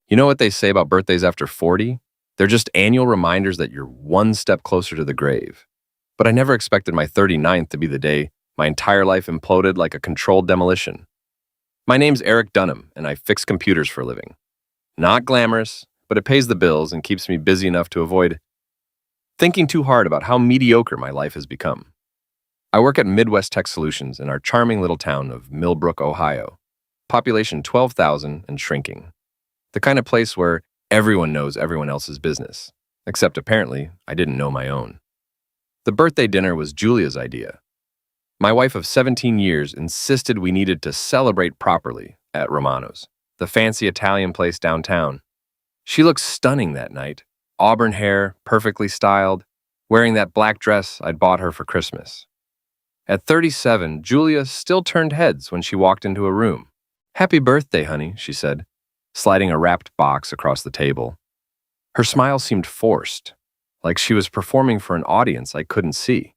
You know what they say about birthdays after 40? They're just annual reminders that you're one step closer to the grave. But I never expected my 39th to be the day my entire life imploded like a controlled demolition. My name's Eric Dunham, and I fix computers for a living. Not glamorous, but it pays the bills and keeps me busy enough to avoid thinking too hard about how mediocre my life has become. I work at Midwest Tech Solutions in our charming little town of Millbrook, Ohio. Population 12,000 and shrinking. The kind of place where everyone knows everyone else's business. Except apparently, I didn't know my own. The birthday dinner was Julia's idea. My wife of 17 years insisted we needed to celebrate properly at Romano's, the fancy Italian place downtown. She looked stunning that night. Auburn hair, perfectly styled, wearing that black dress I'd bought her for Christmas. At 37, Julia still turned heads when she walked into a room. "Happy birthday, honey," she said, sliding a wrapped box across the table. Her smile seemed forced, like she was performing for an audience I couldn't see.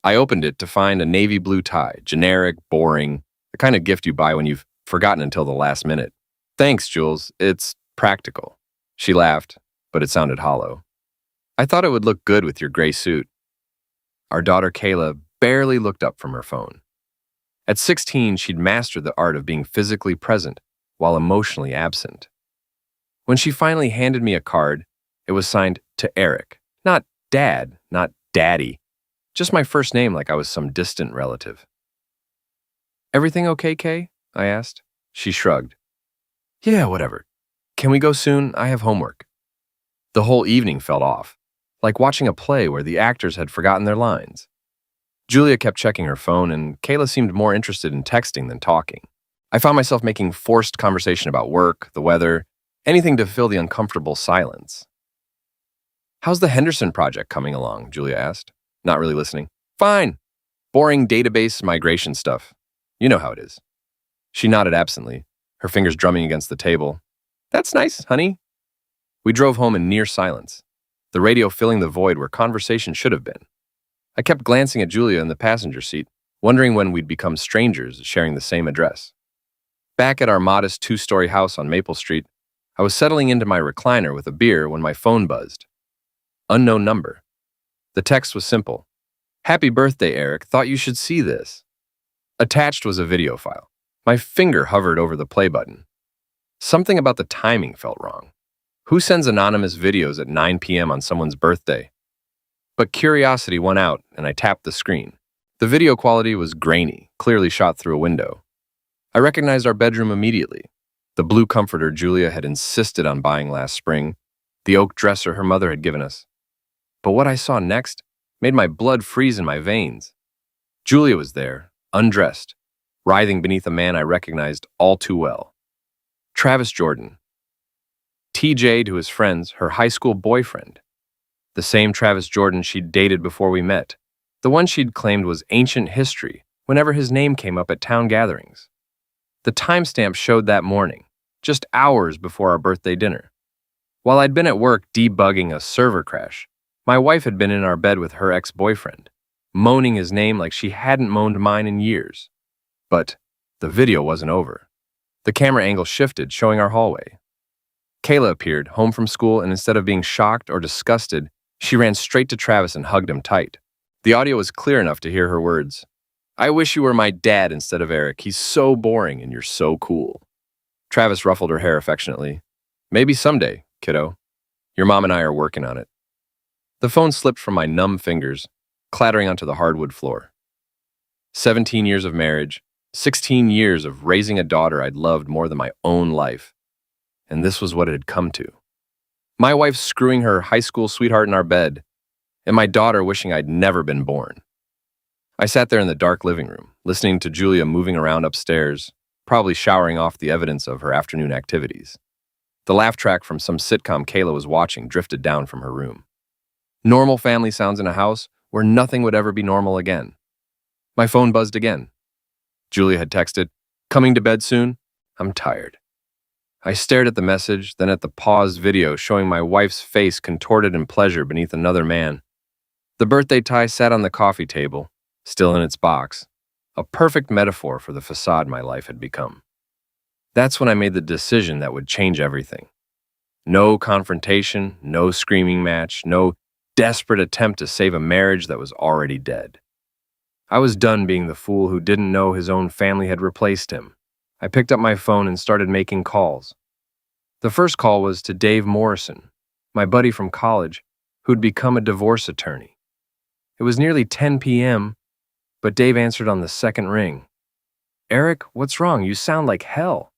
I opened it to find a navy blue tie, generic, boring, the kind of gift you buy when you've forgotten until the last minute. "Thanks, Jules. It's practical." She laughed, but it sounded hollow. "I thought it would look good with your gray suit." Our daughter Kayla barely looked up from her phone. At 16, she'd mastered the art of being physically present while emotionally absent. When she finally handed me a card, it was signed to Eric. Not Dad, not Daddy. Just my first name like I was some distant relative. "Everything okay, Kay?" I asked. She shrugged. "Yeah, whatever. Can we go soon? I have homework." The whole evening felt off, like watching a play where the actors had forgotten their lines. Julia kept checking her phone, and Kayla seemed more interested in texting than talking. I found myself making forced conversation about work, the weather, anything to fill the uncomfortable silence. "How's the Henderson project coming along?" Julia asked, not really listening. "Fine. Boring database migration stuff. You know how it is." She nodded absently, her fingers drumming against the table. "That's nice, honey." We drove home in near silence, the radio filling the void where conversation should have been. I kept glancing at Julia in the passenger seat, wondering when we'd become strangers sharing the same address. Back at our modest two-story house on Maple Street, I was settling into my recliner with a beer when my phone buzzed. Unknown number. The text was simple. "Happy birthday, Eric. Thought you should see this." Attached was a video file. My finger hovered over the play button. Something about the timing felt wrong. Who sends anonymous videos at 9 p.m. on someone's birthday? But curiosity won out, and I tapped the screen. The video quality was grainy, clearly shot through a window. I recognized our bedroom immediately. The blue comforter Julia had insisted on buying last spring, the oak dresser her mother had given us. But what I saw next made my blood freeze in my veins. Julia was there, undressed, writhing beneath a man I recognized all too well. Travis Jordan. TJ to his friends, her high school boyfriend. The same Travis Jordan she'd dated before we met. The one she'd claimed was ancient history whenever his name came up at town gatherings. The timestamp showed that morning, just hours before our birthday dinner. While I'd been at work debugging a server crash, my wife had been in our bed with her ex-boyfriend, moaning his name like she hadn't moaned mine in years. But the video wasn't over. The camera angle shifted, showing our hallway. Kayla appeared, home from school, and instead of being shocked or disgusted, she ran straight to Travis and hugged him tight. The audio was clear enough to hear her words. "I wish you were my dad instead of Eric. He's so boring and you're so cool." Travis ruffled her hair affectionately. "Maybe someday, kiddo. Your mom and I are working on it." The phone slipped from my numb fingers, clattering onto the hardwood floor. 17 years of marriage, 16 years of raising a daughter I'd loved more than my own life. And this was what it had come to. My wife screwing her high school sweetheart in our bed, and my daughter wishing I'd never been born. I sat there in the dark living room, listening to Julia moving around upstairs, probably showering off the evidence of her afternoon activities. The laugh track from some sitcom Kayla was watching drifted down from her room. Normal family sounds in a house where nothing would ever be normal again. My phone buzzed again. Julia had texted, "Coming to bed soon? I'm tired." I stared at the message, then at the paused video showing my wife's face contorted in pleasure beneath another man. The birthday tie sat on the coffee table, still in its box, a perfect metaphor for the facade my life had become. That's when I made the decision that would change everything. No confrontation, no screaming match, no desperate attempt to save a marriage that was already dead. I was done being the fool who didn't know his own family had replaced him. I picked up my phone and started making calls. The first call was to Dave Morrison, my buddy from college, who'd become a divorce attorney. It was nearly 10 p.m., but Dave answered on the second ring. "Eric, what's wrong? You sound like hell."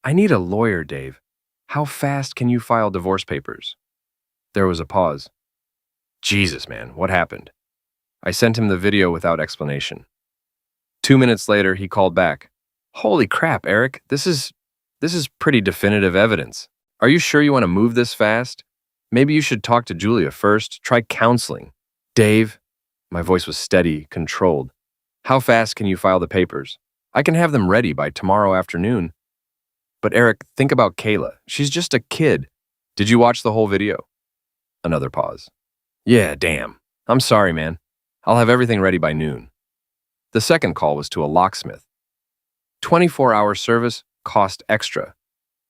"I need a lawyer, Dave. How fast can you file divorce papers?" There was a pause. "Jesus, man, what happened?" I sent him the video without explanation. 2 minutes later, he called back. "Holy crap, Eric, this is pretty definitive evidence. Are you sure you want to move this fast? Maybe you should talk to Julia first. Try counseling." "Dave," my voice was steady, controlled. "How fast can you file the papers? I can have them ready by tomorrow afternoon." "But Eric, think about Kayla. She's just a kid. Did you watch the whole video?" Another pause. "Yeah, damn. I'm sorry, man. I'll have everything ready by noon." The second call was to a locksmith. 24-hour service cost extra,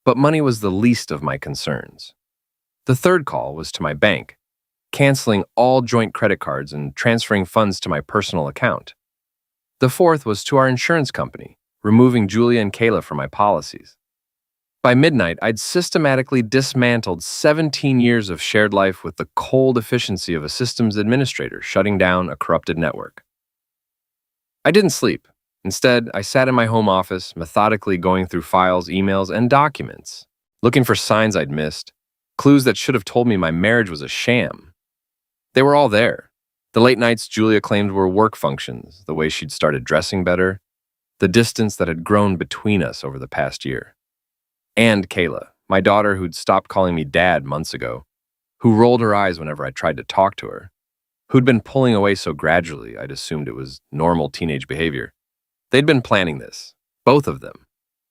but money was the least of my concerns. The third call was to my bank, canceling all joint credit cards and transferring funds to my personal account. The fourth was to our insurance company, removing Julia and Kayla from my policies. By midnight, I'd systematically dismantled 17 years of shared life with the cold efficiency of a systems administrator shutting down a corrupted network. I didn't sleep. Instead, I sat in my home office, methodically going through files, emails, and documents, looking for signs I'd missed, clues that should have told me my marriage was a sham. They were all there. The late nights Julia claimed were work functions, the way she'd started dressing better, the distance that had grown between us over the past year. And Kayla, my daughter who'd stopped calling me dad months ago, who rolled her eyes whenever I tried to talk to her, who'd been pulling away so gradually I'd assumed it was normal teenage behavior. They'd been planning this, both of them,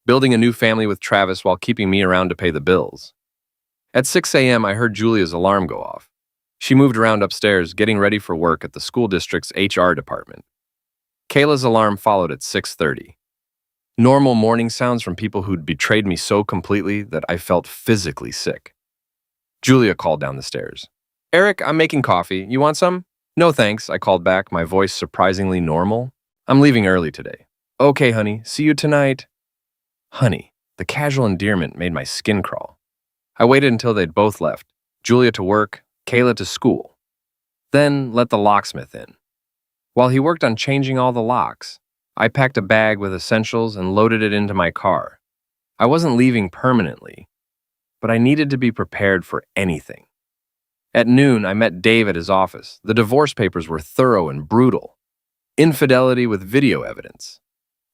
building a new family with Travis while keeping me around to pay the bills. At 6 a.m., I heard Julia's alarm go off. She moved around upstairs, getting ready for work at the school district's HR department. Kayla's alarm followed at 6:30. Normal morning sounds from people who'd betrayed me so completely that I felt physically sick. Julia called down the stairs. "Eric, I'm making coffee. You want some?" "No, thanks," I called back, my voice surprisingly normal. "I'm leaving early today." "Okay, honey. See you tonight." Honey, the casual endearment made my skin crawl. I waited until they'd both left, Julia to work, Kayla to school. Then let the locksmith in. While he worked on changing all the locks, I packed a bag with essentials and loaded it into my car. I wasn't leaving permanently, but I needed to be prepared for anything. At noon, I met Dave at his office. The divorce papers were thorough and brutal. Infidelity with video evidence.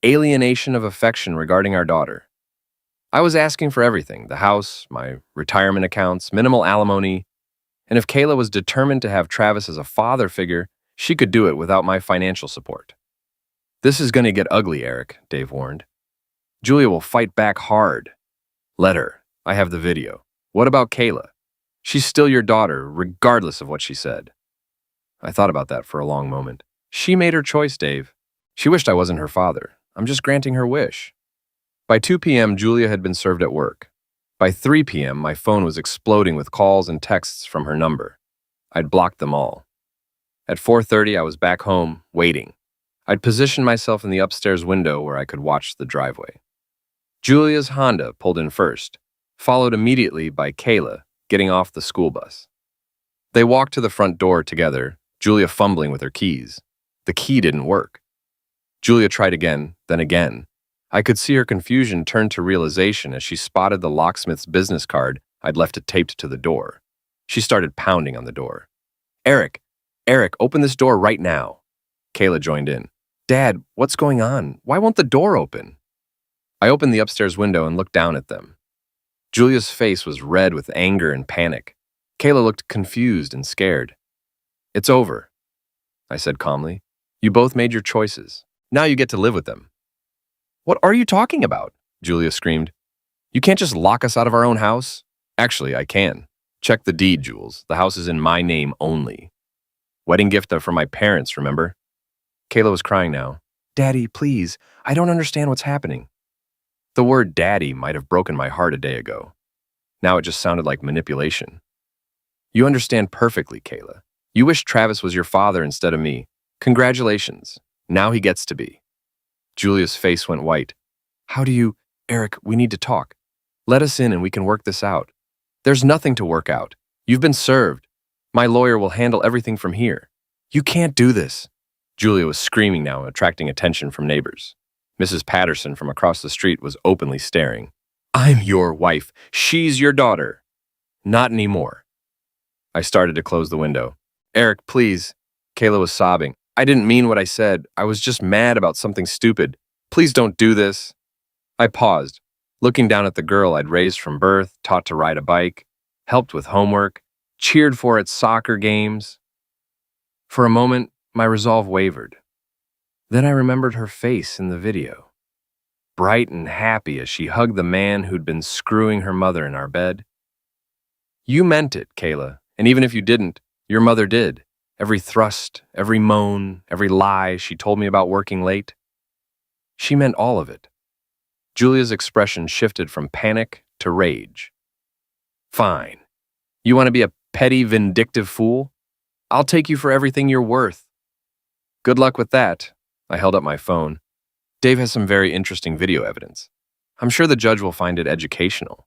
Alienation of affection regarding our daughter. I was asking for everything: the house, my retirement accounts, minimal alimony, and if Kayla was determined to have Travis as a father figure, she could do it without my financial support. "This is going to get ugly, Eric," Dave warned. "Julia will fight back hard." "Let her. I have the video." "What about Kayla? She's still your daughter, regardless of what she said." I thought about that for a long moment. She made her choice, Dave. She wished I wasn't her father. I'm just granting her wish. By 2 p.m., Julia had been served at work. By 3 p.m., my phone was exploding with calls and texts from her number. I'd blocked them all. At 4:30, I was back home, waiting. I'd positioned myself in the upstairs window where I could watch the driveway. Julia's Honda pulled in first, followed immediately by Kayla getting off the school bus. They walked to the front door together, Julia fumbling with her keys. The key didn't work. Julia tried again, then again. I could see her confusion turn to realization as she spotted the locksmith's business card I'd left it taped to the door. She started pounding on the door. Eric, open this door right now." Kayla joined in. "Dad, what's going on? Why won't the door open?" I opened the upstairs window and looked down at them. Julia's face was red with anger and panic. Kayla looked confused and scared. "It's over," I said calmly. "You both made your choices. Now you get to live with them." "What are you talking about?" Julia screamed. "You can't just lock us out of our own house." "Actually, I can. Check the deed, Jules. The house is in my name only. Wedding gift from my parents, remember?" Kayla was crying now. "Daddy, please. I don't understand what's happening." The word daddy might have broken my heart a day ago. Now it just sounded like manipulation. You understand perfectly, Kayla. You wish Travis was your father instead of me. Congratulations. Now he gets to be. Julia's face went white. How do you— Eric, we need to talk. Let us in and we can work this out. There's nothing to work out. You've been served. My lawyer will handle everything from here. You can't do this. Julia was screaming now, attracting attention from neighbors. Mrs. Patterson from across the street was openly staring. I'm your wife. She's your daughter. Not anymore. I started to close the window. Eric, please. Kayla was sobbing. I didn't mean what I said. I was just mad about something stupid. Please don't do this. I paused, looking down at the girl I'd raised from birth, taught to ride a bike, helped with homework, cheered for at soccer games. For a moment, my resolve wavered. Then I remembered her face in the video, bright and happy as she hugged the man who'd been screwing her mother in our bed. You meant it, Kayla, and even if you didn't, your mother did. Every thrust, every moan, every lie she told me about working late. She meant all of it. Julia's expression shifted from panic to rage. Fine. You want to be a petty, vindictive fool? I'll take you for everything you're worth. Good luck with that. I held up my phone. Dave has some very interesting video evidence. I'm sure the judge will find it educational.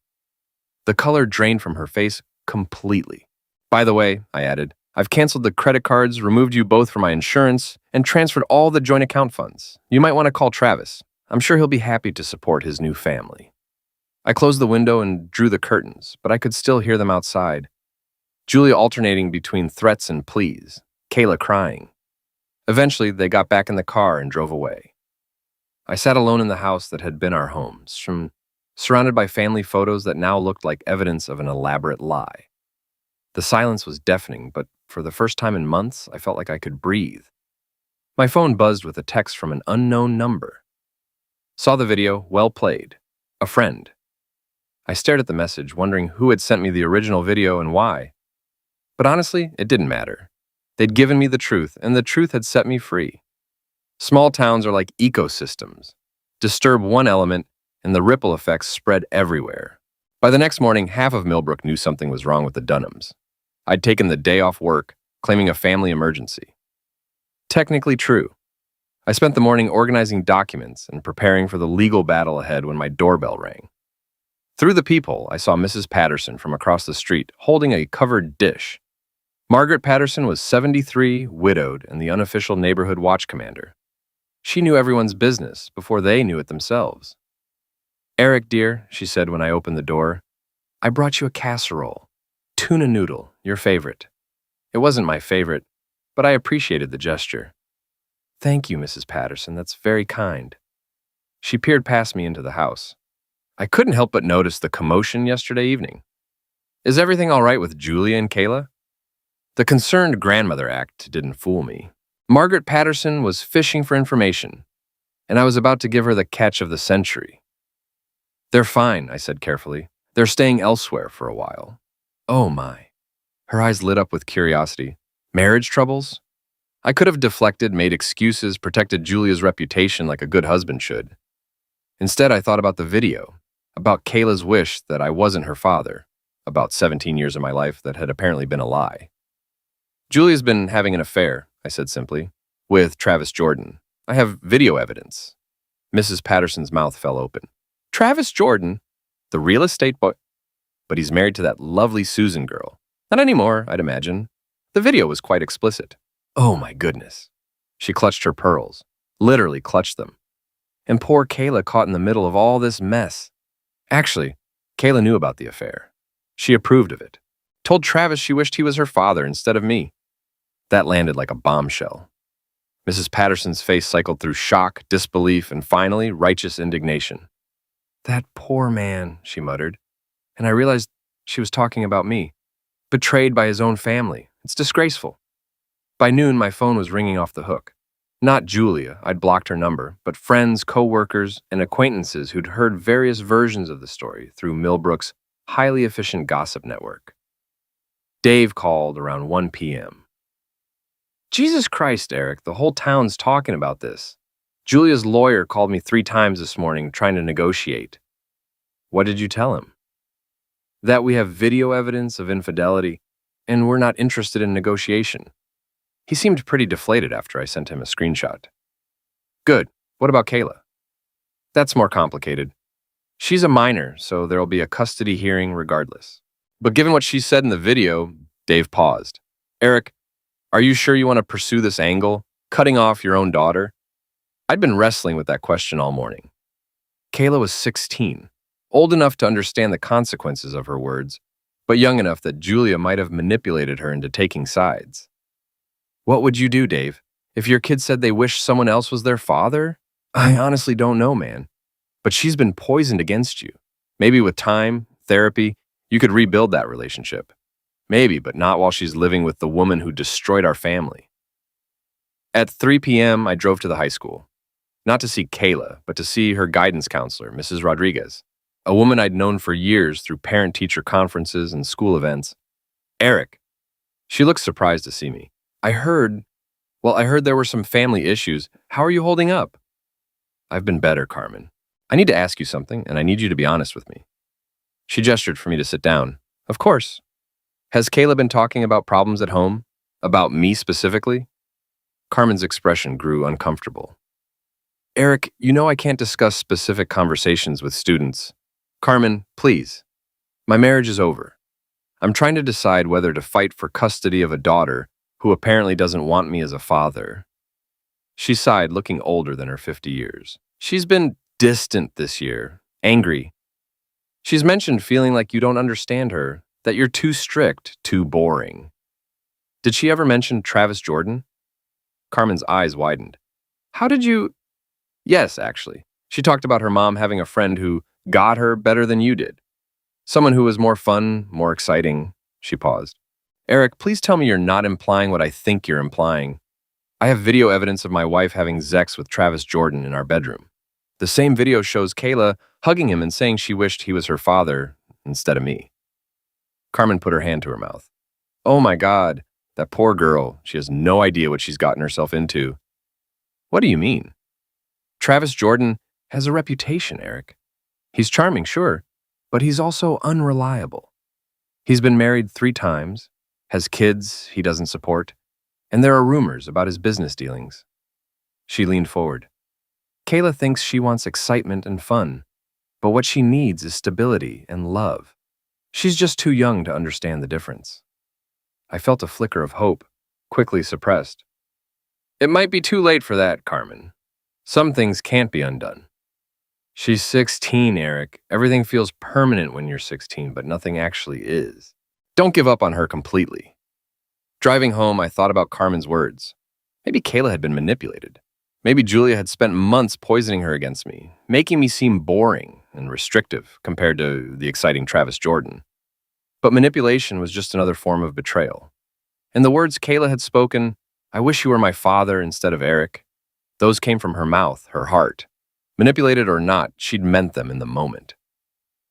The color drained from her face completely. By the way, I added, I've canceled the credit cards, removed you both from my insurance, and transferred all the joint account funds. You might want to call Travis. I'm sure he'll be happy to support his new family. I closed the window and drew the curtains, but I could still hear them outside. Julia alternating between threats and pleas, Kayla crying. Eventually, they got back in the car and drove away. I sat alone in the house that had been our home, surrounded by family photos that now looked like evidence of an elaborate lie. The silence was deafening, but for the first time in months, I felt like I could breathe. My phone buzzed with a text from an unknown number. Saw the video, well played. A friend. I stared at the message, wondering who had sent me the original video and why. But honestly, it didn't matter. They'd given me the truth, and the truth had set me free. Small towns are like ecosystems. Disturb one element, and the ripple effects spread everywhere. By the next morning, half of Millbrook knew something was wrong with the Dunhams. I'd taken the day off work, claiming a family emergency. Technically true. I spent the morning organizing documents and preparing for the legal battle ahead when my doorbell rang. Through the peephole, I saw Mrs. Patterson from across the street holding a covered dish. Margaret Patterson was 73, widowed, and the unofficial neighborhood watch commander. She knew everyone's business before they knew it themselves. Eric, dear, she said when I opened the door, I brought you a casserole. Tuna noodle, your favorite. It wasn't my favorite, but I appreciated the gesture. Thank you, Mrs. Patterson, that's very kind. She peered past me into the house. I couldn't help but notice the commotion yesterday evening. Is everything all right with Julia and Kayla? The concerned grandmother act didn't fool me. Margaret Patterson was fishing for information, and I was about to give her the catch of the century. They're fine, I said carefully. They're staying elsewhere for a while. Oh my. Her eyes lit up with curiosity. Marriage troubles? I could have deflected, made excuses, protected Julia's reputation like a good husband should. Instead, I thought about the video, about Kayla's wish that I wasn't her father, about 17 years of my life that had apparently been a lie. Julia's been having an affair, I said simply, with Travis Jordan. I have video evidence. Mrs. Patterson's mouth fell open. Travis Jordan? The real estate boy? But he's married to that lovely Susan girl. Not anymore, I'd imagine. The video was quite explicit. Oh my goodness. She clutched her pearls, literally clutched them. And poor Kayla caught in the middle of all this mess. Actually, Kayla knew about the affair. She approved of it. Told Travis she wished he was her father instead of me. That landed like a bombshell. Mrs. Patterson's face cycled through shock, disbelief, and finally, righteous indignation. That poor man, she muttered. And I realized she was talking about me. Betrayed by his own family. It's disgraceful. By noon, my phone was ringing off the hook. Not Julia, I'd blocked her number, but friends, co-workers, and acquaintances who'd heard various versions of the story through Millbrook's highly efficient gossip network. Dave called around 1 p.m. Jesus Christ, Eric, the whole town's talking about this. Julia's lawyer called me 3 times this morning trying to negotiate. What did you tell him? that we have video evidence of infidelity, and we're not interested in negotiation. He seemed pretty deflated after I sent him a screenshot. Good. What about Kayla? That's more complicated. She's a minor, so there'll be a custody hearing regardless. But given what she said in the video, Dave paused. Eric, are you sure you want to pursue this angle, cutting off your own daughter? I'd been wrestling with that question all morning. Kayla was 16, old enough to understand the consequences of her words, but young enough that Julia might have manipulated her into taking sides. What would you do, Dave, if your kid said they wish someone else was their father? I honestly don't know, man. But she's been poisoned against you. Maybe with time, therapy, you could rebuild that relationship. Maybe, but not while she's living with the woman who destroyed our family. At 3 p.m., I drove to the high school. Not to see Kayla, but to see her guidance counselor, Mrs. Rodriguez, a woman I'd known for years through parent-teacher conferences and school events. Eric. She looked surprised to see me. I heard there were some family issues. How are you holding up? I've been better, Carmen. I need to ask you something, and I need you to be honest with me. She gestured for me to sit down. Of course. Has Kayla been talking about problems at home? About me specifically? Carmen's expression grew uncomfortable. Eric, you know I can't discuss specific conversations with students. Carmen, please. My marriage is over. I'm trying to decide whether to fight for custody of a daughter who apparently doesn't want me as a father. She sighed, looking older than her 50 years. She's been distant this year, angry. She's mentioned feeling like you don't understand her, that you're too strict, too boring. Did she ever mention Travis Jordan? Carmen's eyes widened. How did you... Yes, actually. She talked about her mom having a friend who got her better than you did. Someone who was more fun, more exciting. She paused. Eric, please tell me you're not implying what I think you're implying. I have video evidence of my wife having sex with Travis Jordan in our bedroom. The same video shows Kayla hugging him and saying she wished he was her father instead of me. Carmen put her hand to her mouth. Oh my God, that poor girl. She has no idea what she's gotten herself into. What do you mean? Travis Jordan has a reputation, Eric. He's charming, sure, but he's also unreliable. He's been married 3 times, has kids he doesn't support, and there are rumors about his business dealings. She leaned forward. Kayla thinks she wants excitement and fun, but what she needs is stability and love. She's just too young to understand the difference. I felt a flicker of hope, quickly suppressed. It might be too late for that, Carmen. Some things can't be undone. She's 16, Eric. Everything feels permanent when you're 16, but nothing actually is. Don't give up on her completely. Driving home, I thought about Carmen's words. Maybe Kayla had been manipulated. Maybe Julia had spent months poisoning her against me, making me seem boring and restrictive compared to the exciting Travis Jordan. But manipulation was just another form of betrayal. And the words Kayla had spoken, I wish you were my father instead of Eric, those came from her mouth, her heart. Manipulated or not, she'd meant them in the moment.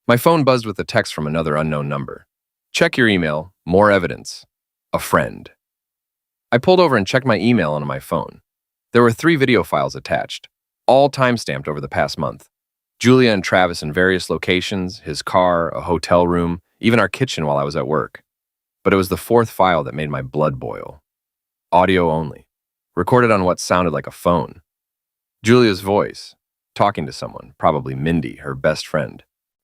My phone buzzed with a text from another unknown number. Check your email, more evidence. A friend. I pulled over and checked my email on my phone. There were 3 video files attached, all timestamped over the past month. Julia and Travis in various locations, his car, a hotel room, even our kitchen while I was at work. But it was the 4th file that made my blood boil. Audio only. Recorded on what sounded like a phone. Julia's voice, talking to someone, probably Mindy, her best friend.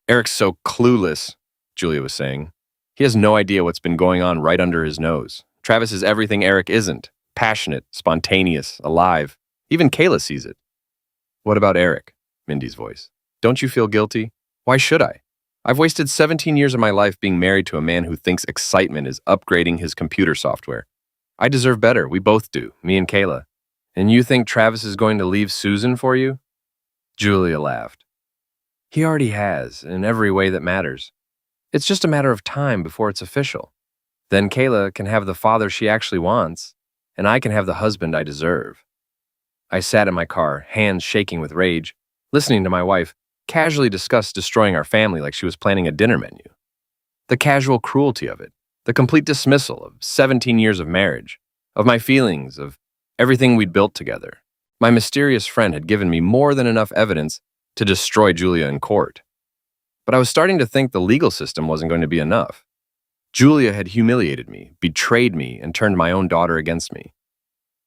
Eric's so clueless, Julia was saying. He has no idea what's been going on right under his nose. Travis is everything Eric isn't. Passionate, spontaneous, alive. Even Kayla sees it. What about Eric? Mindy's voice. Don't you feel guilty? Why should I? I've wasted 17 years of my life being married to a man who thinks excitement is upgrading his computer software. I deserve better. We both do, me and Kayla. And you think Travis is going to leave Susan for you? Julia laughed. He already has, in every way that matters. It's just a matter of time before it's official. Then Kayla can have the father she actually wants, and I can have the husband I deserve. I sat in my car, hands shaking with rage, listening to my wife casually discuss destroying our family like she was planning a dinner menu. The casual cruelty of it, the complete dismissal of 17 years of marriage, of my feelings, of everything we'd built together. My mysterious friend had given me more than enough evidence to destroy Julia in court. But I was starting to think the legal system wasn't going to be enough. Julia had humiliated me, betrayed me, and turned my own daughter against me.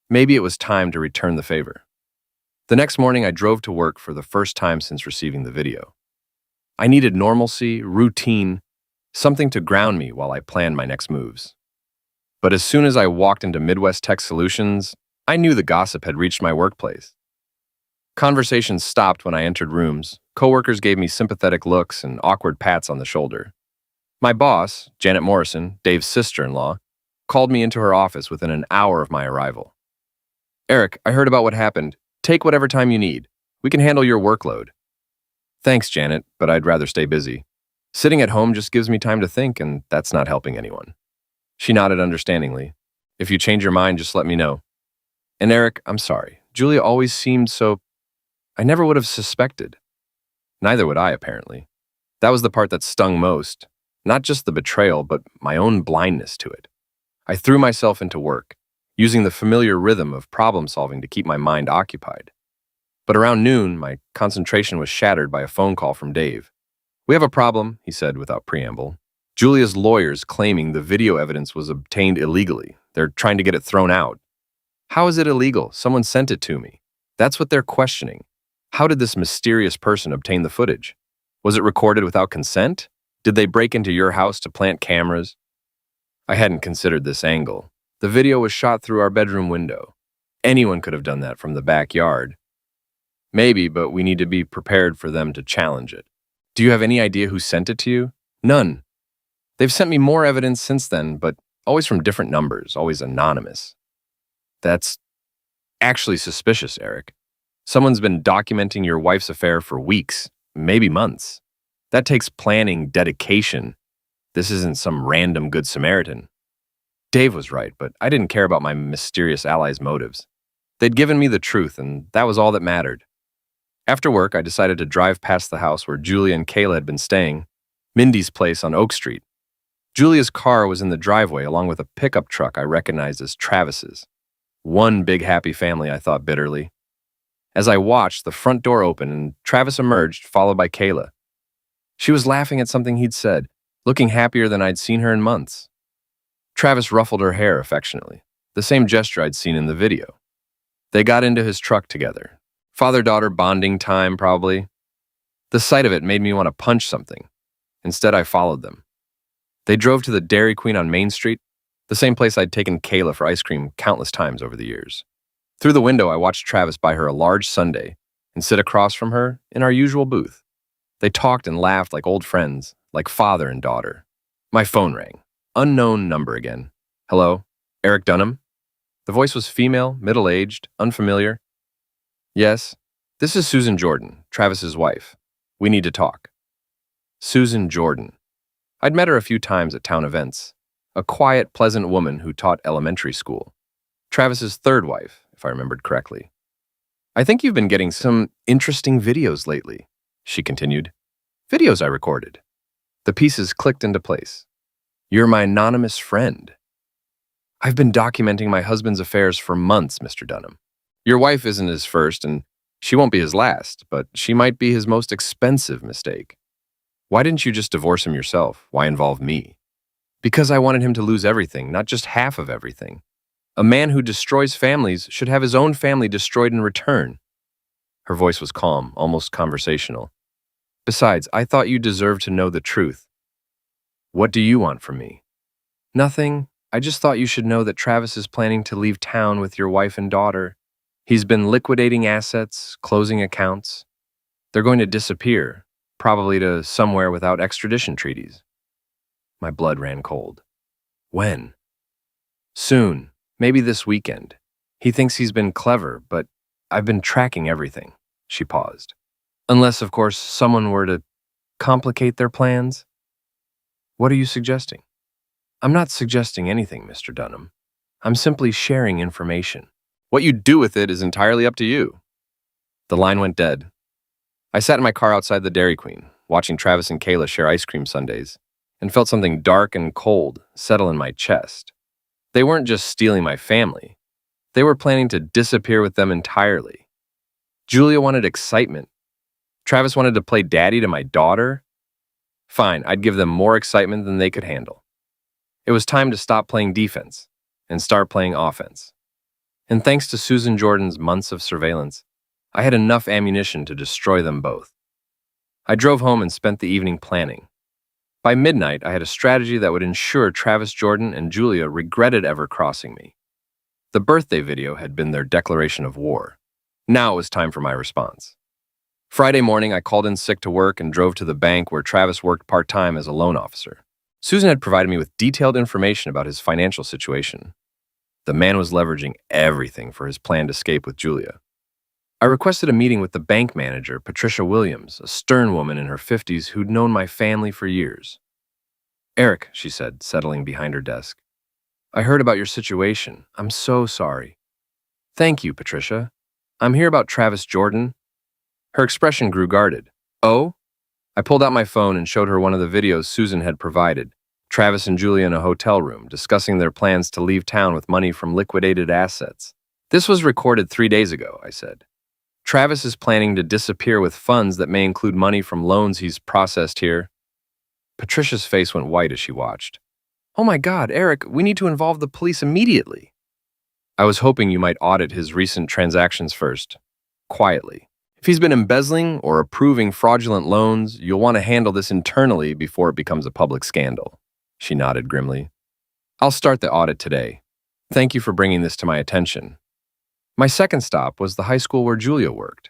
Maybe it was time to return the favor. The next morning, I drove to work for the first time since receiving the video. I needed normalcy, routine, something to ground me while I planned my next moves. But as soon as I walked into Midwest Tech Solutions, I knew the gossip had reached my workplace. Conversations stopped when I entered rooms. Coworkers gave me sympathetic looks and awkward pats on the shoulder. My boss, Janet Morrison, Dave's sister-in-law, called me into her office within an hour of my arrival. "Eric, I heard about what happened. Take whatever time you need. We can handle your workload." "Thanks, Janet, but I'd rather stay busy. Sitting at home just gives me time to think, and that's not helping anyone." She nodded understandingly. "If you change your mind, just let me know." "And Eric, I'm sorry. Julia always seemed so... I never would have suspected." Neither would I, apparently. That was the part that stung most. Not just the betrayal, but my own blindness to it. I threw myself into work, using the familiar rhythm of problem-solving to keep my mind occupied. But around noon, my concentration was shattered by a phone call from Dave. "We have a problem," he said without preamble. "Julia's lawyers claiming the video evidence was obtained illegally. They're trying to get it thrown out." "How is it illegal? Someone sent it to me." That's what they're questioning. How did this mysterious person obtain the footage? Was it recorded without consent? Did they break into your house to plant cameras? I hadn't considered this angle. The video was shot through our bedroom window. Anyone could have done that from the backyard. Maybe, but we need to be prepared for them to challenge it. Do you have any idea who sent it to you? None. They've sent me more evidence since then, but always from different numbers, always anonymous. That's actually suspicious, Eric. Someone's been documenting your wife's affair for weeks, maybe months. That takes planning, dedication. This isn't some random Good Samaritan. Dave was right, but I didn't care about my mysterious allies' motives. They'd given me the truth, and that was all that mattered. After work, I decided to drive past the house where Julia and Kayla had been staying, Mindy's place on Oak Street. Julia's car was in the driveway along with a pickup truck I recognized as Travis's. One big happy family, I thought bitterly. As I watched, the front door opened and Travis emerged, followed by Kayla. She was laughing at something he'd said, looking happier than I'd seen her in months. Travis ruffled her hair affectionately, the same gesture I'd seen in the video. They got into his truck together. Father-daughter bonding time, probably. The sight of it made me want to punch something. Instead, I followed them. They drove to the Dairy Queen on Main Street, the same place I'd taken Kayla for ice cream countless times over the years. Through the window, I watched Travis buy her a large sundae and sit across from her in our usual booth. They talked and laughed like old friends, like father and daughter. My phone rang. Unknown number again. "Hello? Eric Dunham?" The voice was female, middle-aged, unfamiliar. "Yes, this is Susan Jordan, Travis's wife. We need to talk." Susan Jordan. I'd met her a few times at town events. A quiet, pleasant woman who taught elementary school. Travis's third wife, if I remembered correctly. "I think you've been getting some interesting videos lately," she continued. "Videos I recorded." The pieces clicked into place. "You're my anonymous friend." "I've been documenting my husband's affairs for months, Mr. Dunham. Your wife isn't his first, and she won't be his last, but she might be his most expensive mistake. Why didn't you just divorce him yourself? Why involve me?" "Because I wanted him to lose everything, not just half of everything. A man who destroys families should have his own family destroyed in return." Her voice was calm, almost conversational. "Besides, I thought you deserved to know the truth." "What do you want from me?" "Nothing. I just thought you should know that Travis is planning to leave town with your wife and daughter. He's been liquidating assets, closing accounts. They're going to disappear, probably to somewhere without extradition treaties." My blood ran cold. "When?" "Soon. Maybe this weekend. He thinks he's been clever, but I've been tracking everything." She paused. "Unless, of course, someone were to complicate their plans." "What are you suggesting?" "I'm not suggesting anything, Mr. Dunham. I'm simply sharing information. What you do with it is entirely up to you." The line went dead. I sat in my car outside the Dairy Queen, watching Travis and Kayla share ice cream sundaes, and felt something dark and cold settle in my chest. They weren't just stealing my family. They were planning to disappear with them entirely. Julia wanted excitement. Travis wanted to play daddy to my daughter. Fine, I'd give them more excitement than they could handle. It was time to stop playing defense and start playing offense. And thanks to Susan Jordan's months of surveillance, I had enough ammunition to destroy them both. I drove home and spent the evening planning. By midnight, I had a strategy that would ensure Travis Jordan and Julia regretted ever crossing me. The birthday video had been their declaration of war. Now it was time for my response. Friday morning, I called in sick to work and drove to the bank where Travis worked part-time as a loan officer. Susan had provided me with detailed information about his financial situation. The man was leveraging everything for his planned escape with Julia. I requested a meeting with the bank manager, Patricia Williams, a stern woman in her 50s who'd known my family for years. "Eric," she said, settling behind her desk. "I heard about your situation. I'm so sorry." "Thank you, Patricia. I'm here about Travis Jordan." Her expression grew guarded. "Oh?" I pulled out my phone and showed her one of the videos Susan had provided. Travis and Julia in a hotel room, discussing their plans to leave town with money from liquidated assets. "This was recorded 3 days ago," I said. "Travis is planning to disappear with funds that may include money from loans he's processed here." Patricia's face went white as she watched. "Oh my God, Eric, we need to involve the police immediately." "I was hoping you might audit his recent transactions first, quietly. If he's been embezzling or approving fraudulent loans, you'll want to handle this internally before it becomes a public scandal." She nodded grimly. "I'll start the audit today. Thank you for bringing this to my attention." My second stop was the high school where Julia worked.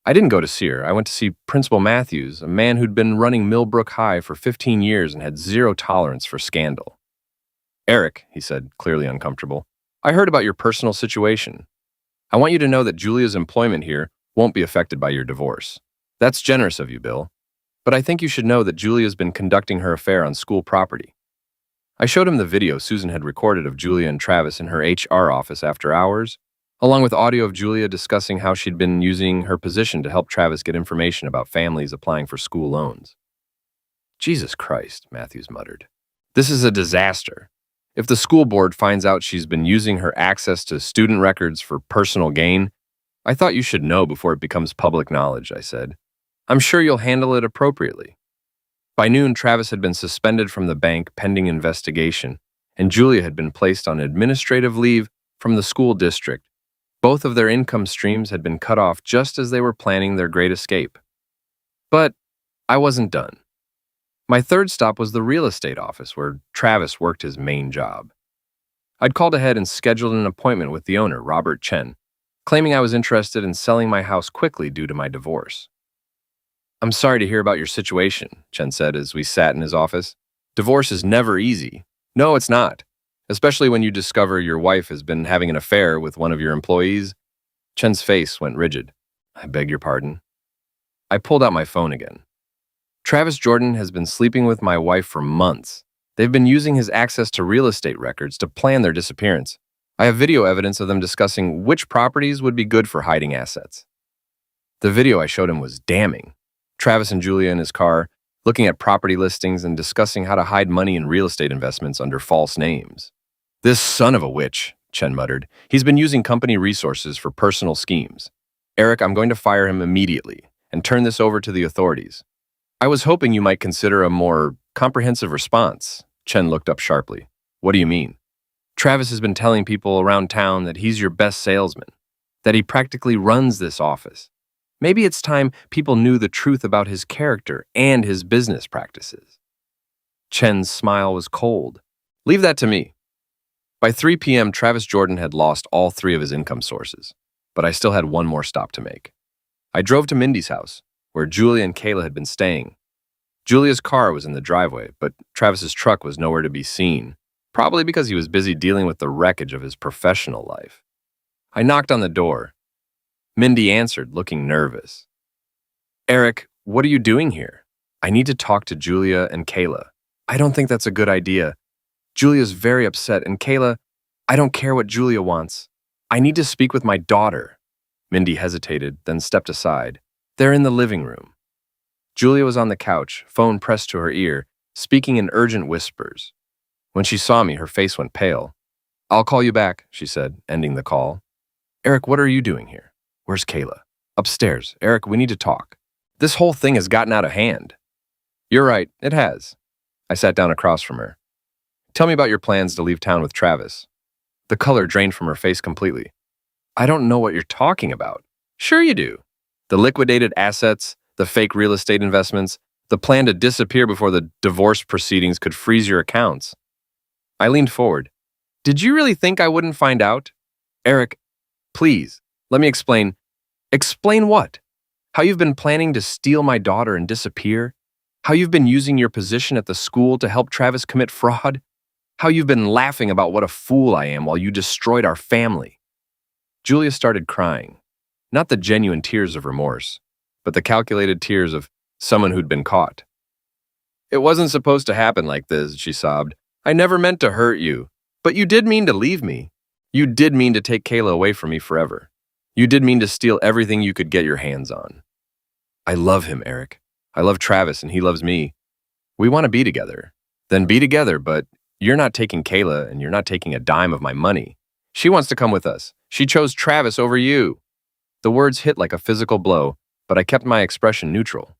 I didn't go to see her. I went to see Principal Matthews, a man who'd been running Millbrook High for 15 years and had zero tolerance for scandal. "Eric," he said, clearly uncomfortable, "I heard about your personal situation. I want you to know that Julia's employment here won't be affected by your divorce. That's generous of you, Bill. But I think you should know that Julia's been conducting her affair on school property." I showed him the video Susan had recorded of Julia and Travis in her HR office after hours, along with audio of Julia discussing how she'd been using her position to help Travis get information about families applying for school loans. "Jesus Christ," Matthews muttered. "This is a disaster. If the school board finds out she's been using her access to student records for personal gain, I thought you should know before it becomes public knowledge," I said. "I'm sure you'll handle it appropriately." By noon, Travis had been suspended from the bank pending investigation, and Julia had been placed on administrative leave from the school district. Both of their income streams had been cut off just as they were planning their great escape. But I wasn't done. My third stop was the real estate office where Travis worked his main job. I'd called ahead and scheduled an appointment with the owner, Robert Chen, claiming I was interested in selling my house quickly due to my divorce. "I'm sorry to hear about your situation," Chen said as we sat in his office. "Divorce is never easy." "No, it's not. Especially when you discover your wife has been having an affair with one of your employees." Chen's face went rigid. "I beg your pardon." I pulled out my phone again. "Travis Jordan has been sleeping with my wife for months. They've been using his access to real estate records to plan their disappearance. I have video evidence of them discussing which properties would be good for hiding assets." The video I showed him was damning. Travis and Julia in his car, looking at property listings and discussing how to hide money in real estate investments under false names. "This son of a witch," Chen muttered. "He's been using company resources for personal schemes. Eric, I'm going to fire him immediately and turn this over to the authorities." "I was hoping you might consider a more comprehensive response." Chen looked up sharply. "What do you mean?" "Travis has been telling people around town that he's your best salesman, that he practically runs this office. Maybe it's time people knew the truth about his character and his business practices." Chen's smile was cold. "Leave that to me." By 3 p.m., Travis Jordan had lost all 3 of his income sources, but I still had one more stop to make. I drove to Mindy's house, where Julia and Kayla had been staying. Julia's car was in the driveway, but Travis's truck was nowhere to be seen, probably because he was busy dealing with the wreckage of his professional life. I knocked on the door. Mindy answered, looking nervous. "Eric, what are you doing here? I need to talk to Julia and Kayla." "I don't think that's a good idea. Julia's very upset, and Kayla, I don't care what Julia wants. I need to speak with my daughter." Mindy hesitated, then stepped aside. "They're in the living room." Julia was on the couch, phone pressed to her ear, speaking in urgent whispers. When she saw me, her face went pale. "I'll call you back," she said, ending the call. "Eric, what are you doing here?" "Where's Kayla?" "Upstairs. Eric, we need to talk. This whole thing has gotten out of hand." You're right, it has. I sat down across from her. Tell me about your plans to leave town with Travis. The color drained from her face completely. I don't know what you're talking about. Sure you do. The liquidated assets, the fake real estate investments, the plan to disappear before the divorce proceedings could freeze your accounts. I leaned forward. Did you really think I wouldn't find out? Eric, please, let me explain. Explain what? How you've been planning to steal my daughter and disappear? How you've been using your position at the school to help Travis commit fraud? How you've been laughing about what a fool I am while you destroyed our family? Julia started crying. Not the genuine tears of remorse, but the calculated tears of someone who'd been caught. It wasn't supposed to happen like this, she sobbed. I never meant to hurt you, but you did mean to leave me. You did mean to take Kayla away from me forever. You did mean to steal everything you could get your hands on. I love him, Eric. I love Travis and he loves me. We want to be together. Then be together, but you're not taking Kayla and you're not taking a dime of my money. She wants to come with us. She chose Travis over you. The words hit like a physical blow, but I kept my expression neutral.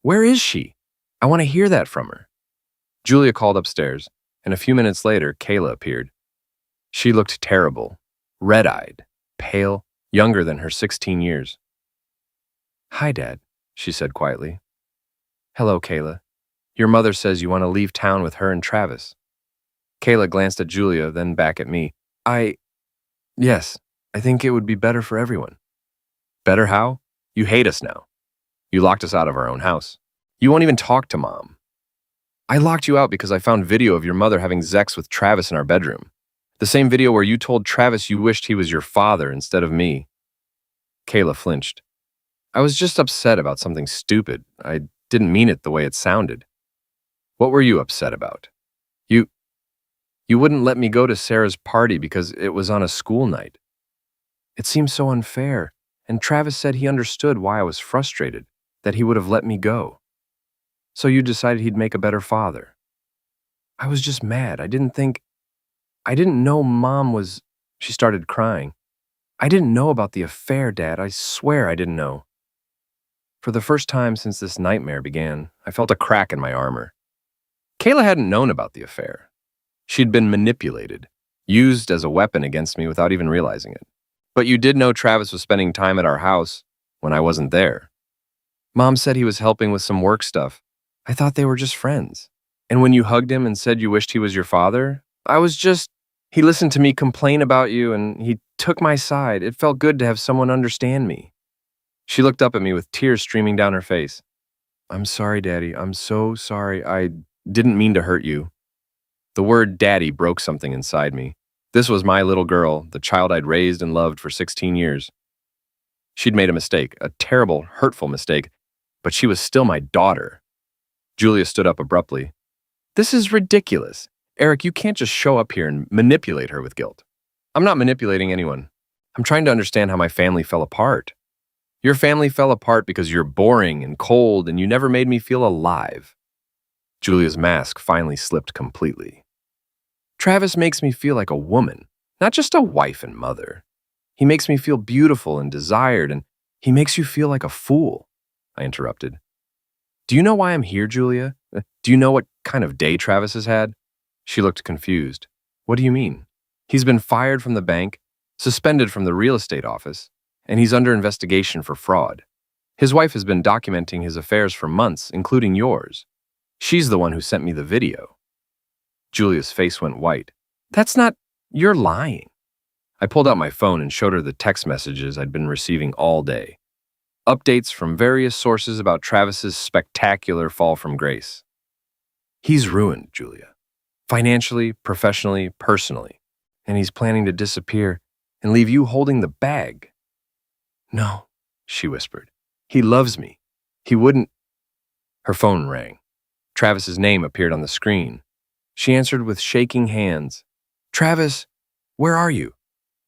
Where is she? I want to hear that from her. Julia called upstairs, and a few minutes later, Kayla appeared. She looked terrible, red-eyed, pale, younger than her 16 years. Hi, Dad, she said quietly. Hello, Kayla. Your mother says you want to leave town with her and Travis. Kayla glanced at Julia, then back at me. Yes, I think it would be better for everyone. Better how? You hate us now. You locked us out of our own house. You won't even talk to Mom. I locked you out because I found video of your mother having sex with Travis in our bedroom. The same video where you told Travis you wished he was your father instead of me. Kayla flinched. I was just upset about something stupid. I didn't mean it the way it sounded. What were you upset about? You wouldn't let me go to Sarah's party because it was on a school night. It seemed so unfair, and Travis said he understood why I was frustrated, that he would have let me go. So you decided he'd make a better father. I was just mad. I didn't know Mom was... She started crying. I didn't know about the affair, Dad. I swear I didn't know. For the first time since this nightmare began, I felt a crack in my armor. Kayla hadn't known about the affair. She'd been manipulated, used as a weapon against me without even realizing it. But you did know Travis was spending time at our house when I wasn't there. Mom said he was helping with some work stuff. I thought they were just friends. And when you hugged him and said you wished he was your father, he listened to me complain about you and he took my side. It felt good to have someone understand me. She looked up at me with tears streaming down her face. I'm sorry, Daddy. I'm so sorry. I didn't mean to hurt you. The word daddy broke something inside me. This was my little girl, the child I'd raised and loved for 16 years. She'd made a mistake, a terrible, hurtful mistake, but she was still my daughter. Julia stood up abruptly. This is ridiculous. Eric, you can't just show up here and manipulate her with guilt. I'm not manipulating anyone. I'm trying to understand how my family fell apart. Your family fell apart because you're boring and cold and you never made me feel alive. Julia's mask finally slipped completely. Travis makes me feel like a woman, not just a wife and mother. He makes me feel beautiful and desired, and he makes you feel like a fool, I interrupted. Do you know why I'm here, Julia? Do you know what kind of day Travis has had? She looked confused. What do you mean? He's been fired from the bank, suspended from the real estate office, and he's under investigation for fraud. His wife has been documenting his affairs for months, including yours. She's the one who sent me the video. Julia's face went white. You're lying. I pulled out my phone and showed her the text messages I'd been receiving all day. Updates from various sources about Travis's spectacular fall from grace. He's ruined, Julia. Financially, professionally, personally. And he's planning to disappear and leave you holding the bag. No, she whispered. He loves me. He wouldn't... Her phone rang. Travis's name appeared on the screen. She answered with shaking hands. Travis, where are you?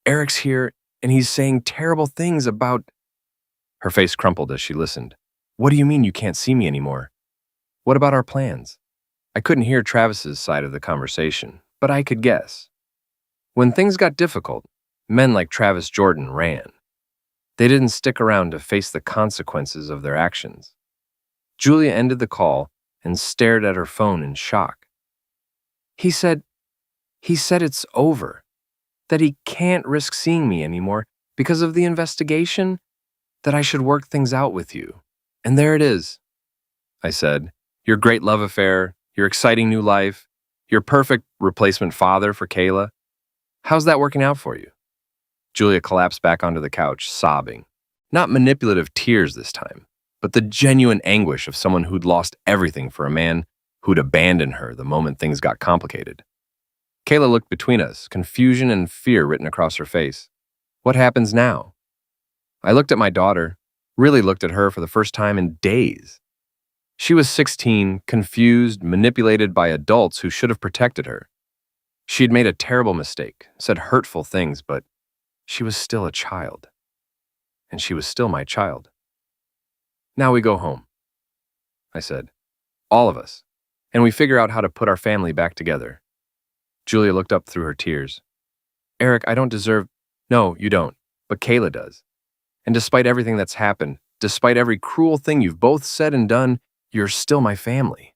Eric's here, and he's saying terrible things about... Her face crumpled as she listened. What do you mean you can't see me anymore? What about our plans? I couldn't hear Travis's side of the conversation, but I could guess. When things got difficult, men like Travis Jordan ran. They didn't stick around to face the consequences of their actions. Julia ended the call and stared at her phone in shock. He said, it's over, that he can't risk seeing me anymore because of the investigation, that I should work things out with you. And there it is, I said. Your great love affair, your exciting new life, your perfect replacement father for Kayla. How's that working out for you? Julia collapsed back onto the couch, sobbing. Not manipulative tears this time, but the genuine anguish of someone who'd lost everything for a man who'd abandoned her the moment things got complicated. Kayla looked between us, confusion and fear written across her face. What happens now? I looked at my daughter, really looked at her for the first time in days. She was 16, confused, manipulated by adults who should have protected her. She had made a terrible mistake, said hurtful things, but she was still a child. And she was still my child. Now we go home, I said. All of us. And we figure out how to put our family back together. Julia looked up through her tears. Eric, I don't deserve... No, you don't. But Kayla does. And despite everything that's happened, despite every cruel thing you've both said and done, you're still my family.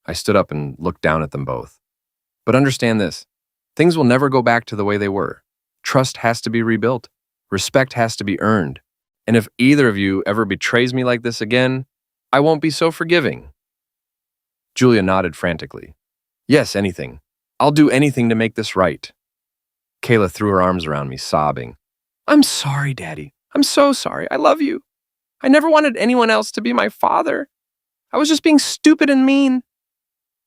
I stood up and looked down at them both. But understand this. Things will never go back to the way they were. Trust has to be rebuilt. Respect has to be earned. And if either of you ever betrays me like this again, I won't be so forgiving. Julia nodded frantically. Yes, anything. I'll do anything to make this right. Kayla threw her arms around me, sobbing. I'm sorry, Daddy. I'm so sorry. I love you. I never wanted anyone else to be my father. I was just being stupid and mean.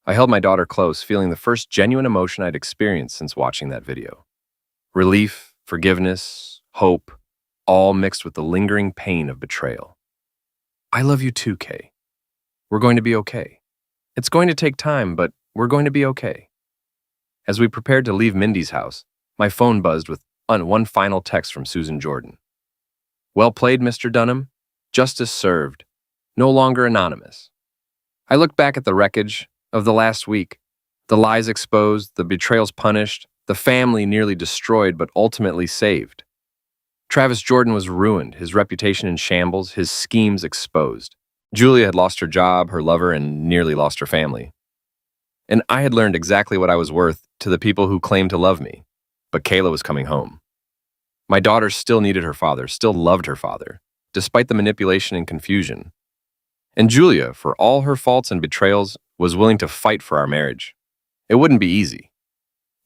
I held my daughter close, feeling the first genuine emotion I'd experienced since watching that video. Relief, forgiveness, hope, all mixed with the lingering pain of betrayal. I love you too, Kay. We're going to be okay. It's going to take time, but we're going to be okay. As we prepared to leave Mindy's house, my phone buzzed with one final text from Susan Jordan. Well played, Mr. Dunham. Justice served. No longer anonymous. I looked back at the wreckage of the last week, the lies exposed, the betrayals punished, the family nearly destroyed but ultimately saved. Travis Jordan was ruined, his reputation in shambles, his schemes exposed. Julia had lost her job, her lover, and nearly lost her family. And I had learned exactly what I was worth to the people who claimed to love me. But Kayla was coming home. My daughter still needed her father, still loved her father, despite the manipulation and confusion. And Julia, for all her faults and betrayals, was willing to fight for our marriage. It wouldn't be easy.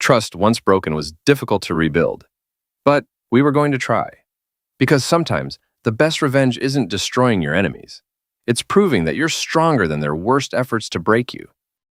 Trust, once broken, was difficult to rebuild. But we were going to try. Because sometimes, the best revenge isn't destroying your enemies. It's proving that you're stronger than their worst efforts to break you.